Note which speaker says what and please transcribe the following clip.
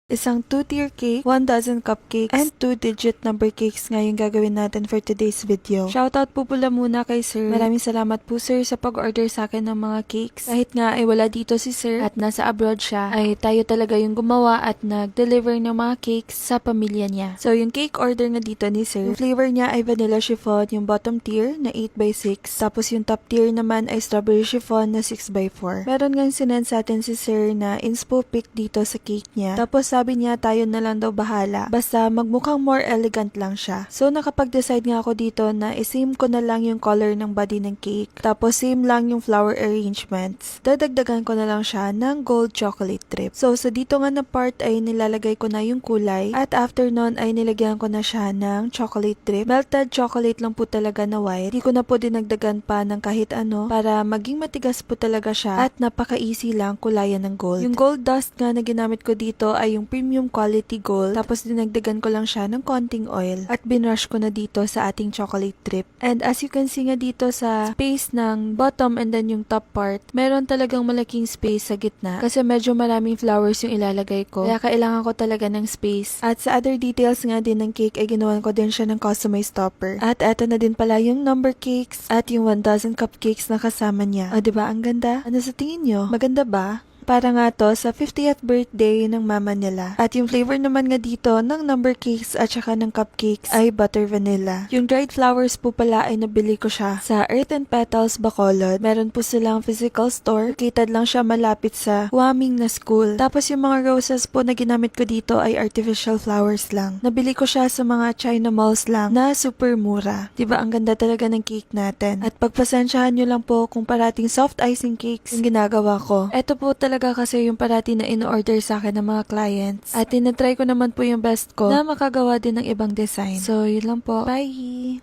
Speaker 1: Isang 2-tier cake, 1 dozen cupcakes, and 2-digit number cakes nga yung gagawin natin for today's video. Shoutout po pula muna kay Sir. Maraming salamat po Sir sa pag-order sa akin ng mga cakes. Kahit nga ay wala dito si Sir at nasa abroad siya, ay tayo talaga yung gumawa at nag-deliver ng mga cakes sa pamilya niya. So yung cake order nga dito ni Sir, yung flavor niya ay vanilla chiffon, yung bottom tier na 8x6, tapos yung top tier naman ay strawberry chiffon na 6x4. Meron nga sinend sa atin si Sir na inspo pic dito sa cake niya. Tapos sabi niya tayo na lang daw bahala. Basta magmukhang more elegant lang siya. So nakapag-decide nga ako dito na isame ko na lang yung color ng body ng cake. Tapos same lang yung flower arrangements. Dadagdagan ko na lang siya ng gold chocolate trip. So sa dito nga na part ay nilalagay ko na yung kulay. At after nun ay nilagyan ko na siya ng chocolate trip. Melted chocolate lang po talaga na white. Di ko na po dinagdagan pa ng kahit ano para maging matigas po talaga siya at napaka-easy lang kulayan ng gold. Yung gold dust nga na ginamit ko dito ay yung premium quality gold. Tapos dinagdagan ko lang siya ng konting oil. At binrush ko na dito sa ating chocolate trip. And as you can see nga dito sa space ng bottom and then yung top part, meron talagang malaking space sa gitna. Kasi medyo maraming flowers yung ilalagay ko. Kaya kailangan ko talaga ng space. At sa other details nga din ng cake ay ginawan ko din siya ng customized topper. At eto na din pala yung number cakes at yung 1 dozen cupcakes na kasama niya. O diba ang ganda? Ano sa tingin nyo? Maganda ba? Para nga to sa 50th birthday ng mama nila. At yung flavor naman nga dito ng number cakes at saka ng cupcakes ay butter vanilla. Yung dried flowers po pala ay nabili ko siya sa Earth and Petals Bacolod. Meron po silang physical store. Located lang siya malapit sa Huaming na school. Tapos yung mga roses po na ginamit ko dito ay artificial flowers lang. Nabili ko siya sa mga China malls lang na super mura. Diba ang ganda talaga ng cake natin. At pagpasensyahan nyo lang po kung parating soft icing cakes yung ginagawa ko. Ito po talaga kasi yung parati na in-order sa akin ng mga clients. At tinatry ko naman po yung best ko na makagawa din ng ibang design. So, yun lang po. Bye!